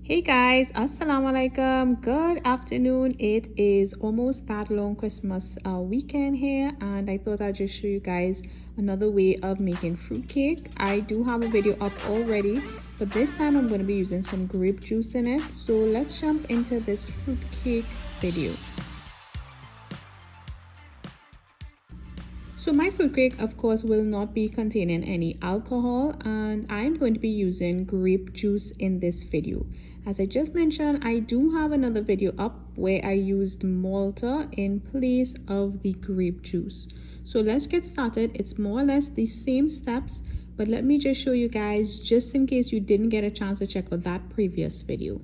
Hey guys, assalamu alaikum. Good afternoon. It is almost that long Christmas weekend here, and I thought I'd just show you guys another way of making fruitcake. I do have a video up already, but this time I'm going to be using some grape juice in it. So let's jump into this fruitcake video. So my fruitcake, of course, will not be containing any alcohol, and I'm going to be using grape juice in this video. As I just mentioned, I do have another video up where I used Malta in place of the grape juice. So let's get started. It's more or less the same steps, but let me just show you guys just in case you didn't get a chance to check out that previous video.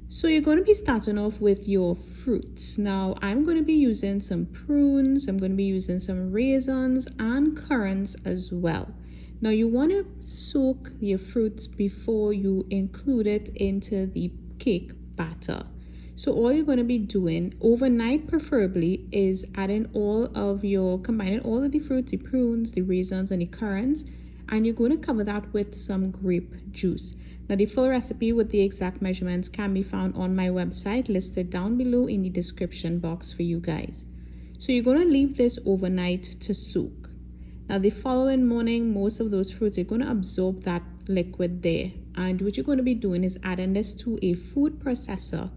So you're going to be starting off with your fruits. Now I'm going to be using some prunes, I'm going to be using some raisins and currants as well. Now you want to soak your fruits before you include it into the cake batter. So all you're going to be doing overnight preferably is combining all of the fruits, the prunes, the raisins and the currants, and you're going to cover that with some grape juice. Now the full recipe with the exact measurements can be found on my website, listed down below in the description box for you guys. So you're going to leave this overnight to soak. Now the following morning, most of those fruits are going to absorb that liquid there, and what you're going to be doing is adding this to a food processor,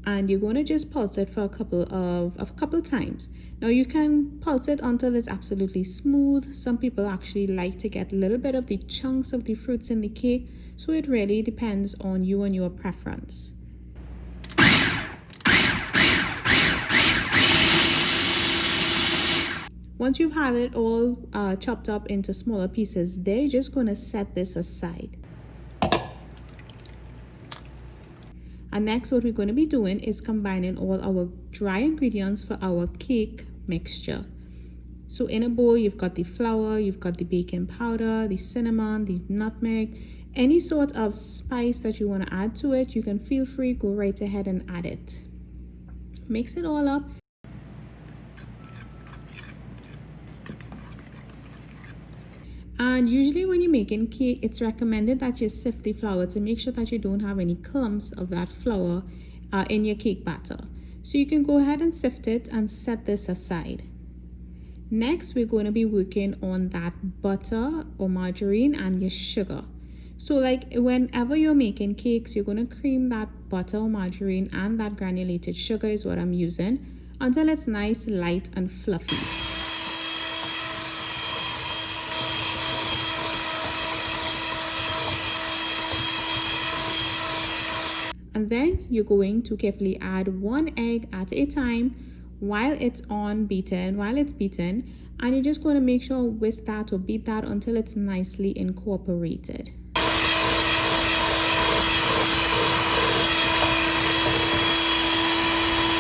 and you're going to just pulse it for a couple times. Now you can pulse it until it's absolutely smooth. Some people actually like to get a little bit of the chunks of the fruits in the cake, so it really depends on you and your preference. Once you have it all chopped up into smaller pieces, they're just going to set this aside. And next, what we're going to be doing is combining all our dry ingredients for our cake mixture. So in a bowl, you've got the flour, you've got the baking powder, the cinnamon, the nutmeg, any sort of spice that you want to add to it. You can feel free, go right ahead and add it. Mix it all up. And usually when you're making cake, it's recommended that you sift the flour to make sure that you don't have any clumps of that flour in your cake batter. So you can go ahead and sift it and set this aside. Next, we're going to be working on that butter or margarine and your sugar. So like whenever you're making cakes, you're going to cream that butter or margarine and that granulated sugar is what I'm using until it's nice, light and fluffy. And then you're going to carefully add one egg at a time while it's beaten, and you're just going to make sure whisk that or beat that until it's nicely incorporated.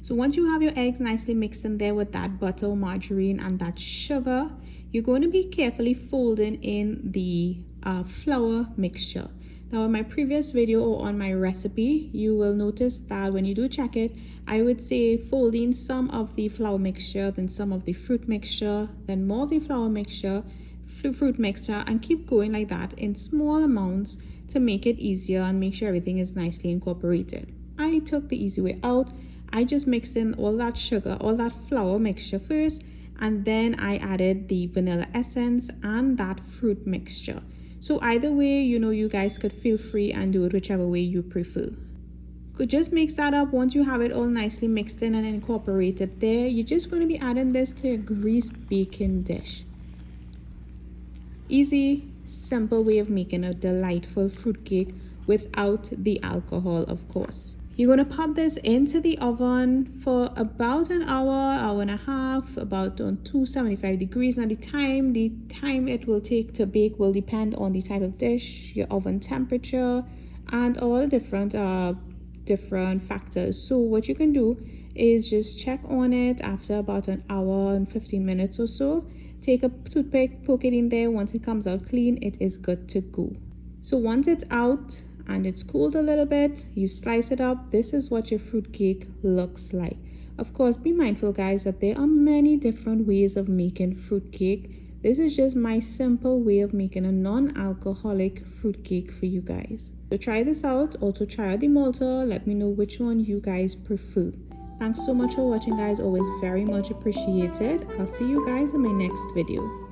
So once you have your eggs nicely mixed in there with that butter, margarine and that sugar, you're going to be carefully folding in the flour mixture. Now in my previous video or on my recipe, you will notice that when you do check it, I would say folding some of the flour mixture, then some of the fruit mixture, then more of the flour mixture, fruit mixture, and keep going like that in small amounts to make it easier and make sure everything is nicely incorporated. I took the easy way out. I just mixed in all that sugar, all that flour mixture first, and then I added the vanilla essence and that fruit mixture. So either way, you guys could feel free and do it whichever way you prefer. Could just mix that up. Once you have it all nicely mixed in and incorporated there, you're just going to be adding this to a greased baking dish. Easy, simple way of making a delightful fruitcake without the alcohol, of course. You're going to pop this into the oven for about an hour and a half, about on 275 degrees. Now the time it will take to bake will depend on the type of dish, your oven temperature, and all the different factors. So what you can do is just check on it after about an hour and 15 minutes or so. Take a toothpick, poke it in there. Once it comes out clean, it is good to go. So once it's out and it's cooled a little bit, you slice it up. This is what your fruitcake looks like. Of course, be mindful guys that there are many different ways of making fruitcake. This is just my simple way of making a non-alcoholic fruitcake for you guys. So try this out. Also try out the Malta. Let me know which one you guys prefer. Thanks so much for watching, guys. Always very much appreciated. I'll see you guys in my next video.